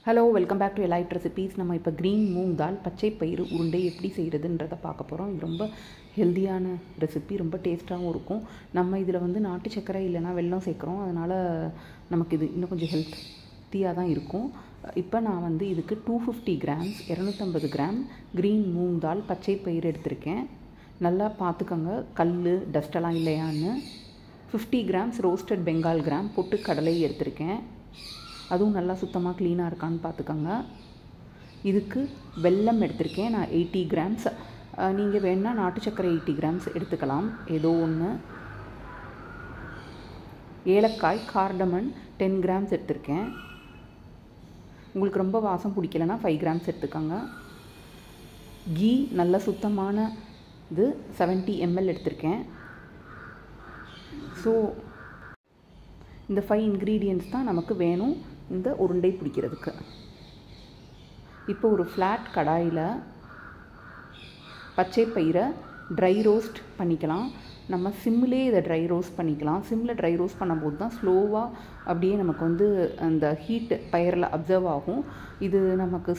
Hello, welcome back to Elite Recipes. நம்ம இப்போ green moong தால் பச்சை பயிறு உருண்டை எப்படி செய்கிறதுன்றதை பார்க்க போகிறோம். இது ரொம்ப ஹெல்த்தியான ரெசிபி, ரொம்ப டேஸ்ட்டாகவும் இருக்கும். நம்ம இதில் வந்து நாட்டு சர்க்கரை இல்லைனா வெல்லம் சேர்க்குறோம், அதனால் நமக்கு இது இன்னும் கொஞ்சம் ஹெல்த்தியாக தான் இருக்கும். இப்போ நான் வந்து இதுக்கு 250 கிராம்ஸ் 250 கிராம் க்ரீன் மூங் தால் பச்சை பயிறு எடுத்திருக்கேன். நல்லா பார்த்துக்கோங்க கல் டஸ்டெல்லாம் இல்லையான்னு. 50 கிராம்ஸ் ரோஸ்டட் பெங்கால் கிராம் பொட்டு கடலை எடுத்திருக்கேன். அதுவும் நல்லா சுத்தமாக க்ளீனாக இருக்கான்னு பார்த்துக்கோங்க. இதுக்கு வெல்லம் எடுத்திருக்கேன் நான் 80 கிராம்ஸ். நீங்கள் வேணால் நாட்டு சர்க்கரை 80 கிராம்ஸ் எடுத்துக்கலாம், ஏதோ ஒன்று. ஏலக்காய் கார்டமன் 10 கிராம்ஸ் எடுத்திருக்கேன். உங்களுக்கு ரொம்ப வாசம் பிடிக்கலன்னா 5 கிராம்ஸ் எடுத்துக்கோங்க. கீ நல்ல சுத்தமான இது 70 ml எடுத்திருக்கேன். ஸோ இந்த 5 இன்க்ரீடியன்ட்ஸ் தான் நமக்கு வேணும் இந்த உருண்டை பிடிக்கிறதுக்கு. இப்போ ஒரு ஃப்ளாட் கடாயில் பச்சை பயிரை ட்ரை ரோஸ்ட் பண்ணிக்கலாம். நம்ம சிம்மிலே இதை ட்ரை ரோஸ்ட் பண்ணிக்கலாம். சிம்மில் ட்ரை ரோஸ்ட் பண்ணும்போது தான் ஸ்லோவாக அப்படியே நமக்கு வந்து அந்த ஹீட் பயிரில் அப்சர்வ் ஆகும். இது நமக்கு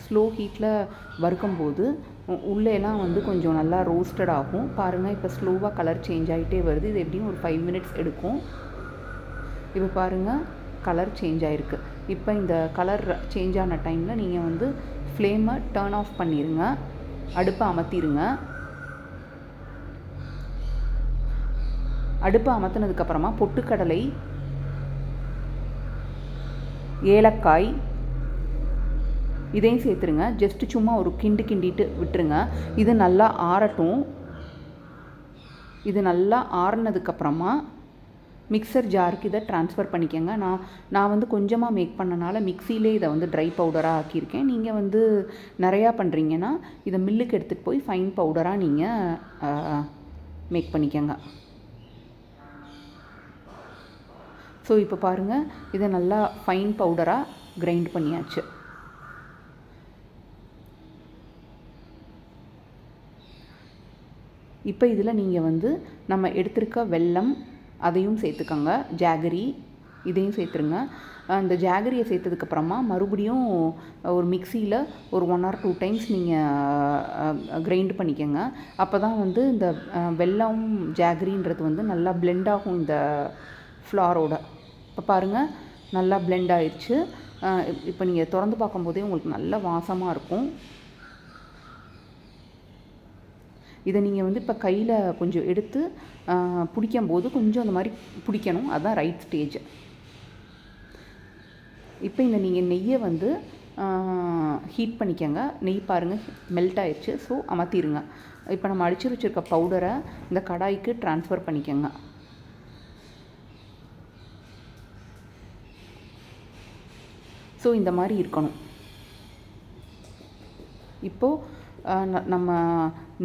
ஸ்லோ ஹீட்டில் வறுக்கும்போது உள்ளேலாம் வந்து கொஞ்சம் நல்லா ரோஸ்டட் ஆகும். பாருங்கள், இப்போ ஸ்லோவாக கலர் சேஞ்ச் ஆகிட்டே வருது. இது எப்படியும் ஒரு 5 மினிட்ஸ் எடுக்கும். இப்போ பாருங்கள், கலர் சேஞ்ச் ஆகிருக்கு. இப்போ இந்த கலர் சேஞ்ச் ஆன டைமில் நீங்கள் வந்து ஃப்ளேமை டர்ன் ஆஃப் பண்ணிடுங்க, அடுப்பை அமர்த்திடுங்க. அடுப்பை அமர்த்தினதுக்கப்புறமா பொட்டுக்கடலை, ஏலக்காய் இதையும் சேர்த்துருங்க. ஜஸ்ட்டு சும்மா ஒரு கிண்டிட்டு விட்டுருங்க. இது நல்லா ஆறட்டும். இது நல்லா ஆறுனதுக்கப்புறமா மிக்சர் ஜாருக்கு இதை ட்ரான்ஸ்ஃபர் பண்ணிக்கோங்க. நான் வந்து கொஞ்சமாக மேக் பண்ணனால மிக்சியிலே இதை வந்து ட்ரை பவுடராக ஆக்கியிருக்கேன். நீங்கள் வந்து நிறையா பண்ணுறீங்கன்னா இதை மில்லுக்கு எடுத்துகிட்டு போய் ஃபைன் பவுடராக நீங்கள் மேக் பண்ணிக்கோங்க. ஸோ இப்போ பாருங்கள், இதை நல்லா ஃபைன் பவுடராக கிரைண்ட் பண்ணியாச்சு. இப்போ இதில் நீங்கள் வந்து நம்ம எடுத்திருக்க வெல்லம் அதையும் சேர்த்துக்கோங்க. ஜாகரி இதையும் சேர்த்துருங்க. அந்த ஜாகரியை சேர்த்ததுக்கப்புறமா மறுபடியும் ஒரு மிக்சியில் ஒரு 1 or 2 டைம்ஸ் நீங்கள் கிரைண்ட் பண்ணிக்கோங்க. அப்போ தான் வந்து இந்த வெல்லம் ஜாகரின்றது வந்து நல்லா பிளெண்ட் ஆகும் இந்த ஃப்ளாரோட. இப்போ பாருங்கள், நல்லா பிளெண்ட் ஆயிடுச்சு. இப்போ நீங்கள் திறந்து பார்க்கும்போதே உங்களுக்கு நல்ல வாசமாக இருக்கும். இதை நீங்கள் வந்து இப்போ கையில் கொஞ்சம் எடுத்து பிடிக்கும்போது கொஞ்சம் அந்த மாதிரி பிடிக்கணும், அதுதான் ரைட் ஸ்டேஜ். இப்போ இந்த நீங்கள் நெய்யை வந்து ஹீட் பண்ணிக்கோங்க. நெய் பாருங்கள் மெல்ட் ஆயிடுச்சு. ஸோ அமர்த்திடுங்க. இப்போ நம்ம அடிச்சு வச்சுருக்க பவுடரை இந்த கடாய்க்கு ட்ரான்ஸ்ஃபர் பண்ணிக்கோங்க. ஸோ இந்த மாதிரி இருக்கணும். இப்போது நம்ம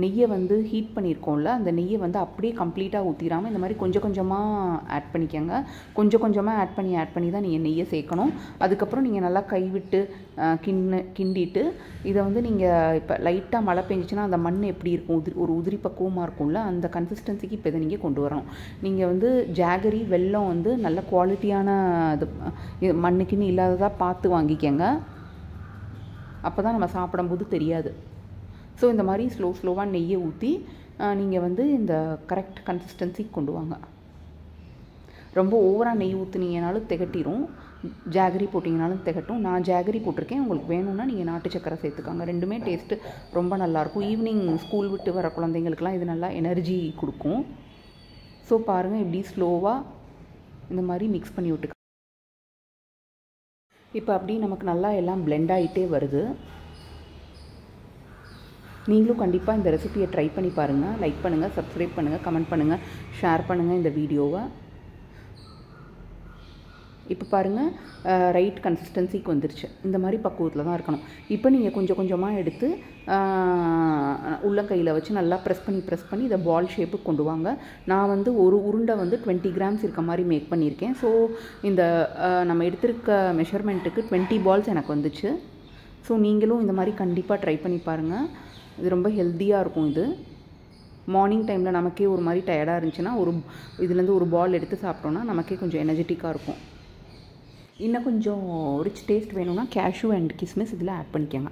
நெய்யை வந்து ஹீட் பண்ணியிருக்கோம்ல, அந்த நெய்யை வந்து அப்படியே கம்ப்ளீட்டாக ஊற்றிடாமல் இந்த மாதிரி கொஞ்சம் கொஞ்சமாக ஆட் பண்ணிக்கோங்க. கொஞ்சம் கொஞ்சமாக ஆட் பண்ணி தான் நீங்கள் நெய்யை சேர்க்கணும். அதுக்கப்புறம் நீங்கள் நல்லா கைவிட்டு கிண்டிட்டு இதை வந்து நீங்கள் இப்போ லைட்டாக மழை பெஞ்சிச்சுன்னா அந்த மண் எப்படி இருக்கும், ஒரு உதிரி பக்குவமாக இருக்கும்ல, அந்த கன்சிஸ்டன்சிக்கு இப்போ இதை நீங்கள் கொண்டு வரணும். நீங்கள் வந்து ஜாகரி வெல்லம் வந்து நல்ல குவாலிட்டியான இது மண்ணுக்குன்னு இல்லாததாக பார்த்து வாங்கிக்கோங்க. அப்போ தான் நம்ம சாப்பிடும்போது தெரியாது. ஸோ இந்த மாதிரி ஸ்லோவாக நெய்யை ஊற்றி நீங்கள் வந்து இந்த கரெக்ட் கன்சிஸ்டன்சிக்கு கொண்டு வாங்க. ரொம்ப ஓவராக நெய் ஊற்றுனீங்கனாலும் திகட்டிடும், ஜாகரி போட்டிங்கனாலும் திகட்டும். நான் ஜாகரி போட்டிருக்கேன். உங்களுக்கு வேணும்னா நீங்கள் நாட்டு சக்கரை சேர்த்துக்காங்க. ரெண்டுமே டேஸ்ட்டு ரொம்ப நல்லாயிருக்கும். ஈவினிங் ஸ்கூல் விட்டு வர குழந்தைங்களுக்குலாம் இது நல்லா எனர்ஜி கொடுக்கும். ஸோ பாருங்கள், இப்படி ஸ்லோவாக இந்த மாதிரி மிக்ஸ் பண்ணி விட்டுக்க. இப்போ அப்படி நமக்கு நல்லா எல்லாம் பிளெண்ட் ஆகிட்டே வருது. நீங்களும் கண்டிப்பாக இந்த ரெசிபியை ட்ரை பண்ணி பாருங்கள். லைக் பண்ணுங்கள், சப்ஸ்கிரைப் பண்ணுங்கள், கமெண்ட் பண்ணுங்கள், ஷேர் பண்ணுங்கள் இந்த வீடியோவை. இப்போ பாருங்கள், ரைட் கன்சிஸ்டன்சிக்கு வந்துருச்சு. இந்த மாதிரி பக்குவத்தில் தான் இருக்கணும். இப்போ நீங்கள் கொஞ்சம் கொஞ்சமாக எடுத்து உள்ளங்கையில் வச்சு நல்லா ப்ரெஸ் பண்ணி இதை பால் ஷேப்புக்கு கொண்டு வாங்க. நான் வந்து ஒரு உருண்டை வந்து 20 கிராம்ஸ் இருக்க மாதிரி மேக் பண்ணியிருக்கேன். ஸோ இந்த நம்ம எடுத்திருக்க மெஷர்மெண்ட்டுக்கு 20 பால்ஸ் எனக்கு வந்துச்சு. ஸோ நீங்களும் இந்த மாதிரி கண்டிப்பாக ட்ரை பண்ணி பாருங்கள். இது ரொம்ப ஹெல்த்தியாக இருக்கும். இது மார்னிங் டைமில் நமக்கே ஒரு மாதிரி டயர்டாக இருந்துச்சுன்னா இதுலேருந்து ஒரு பால் எடுத்து சாப்பிட்டோன்னா நமக்கே கொஞ்சம் எனர்ஜெட்டிக்காக இருக்கும். இன்னும் கொஞ்சம் ரிச் டேஸ்ட் வேணும்னா கேஷ்யூ அண்ட் கிஸ்மிஸ் இதில் ஆட் பண்ணிக்கோங்க.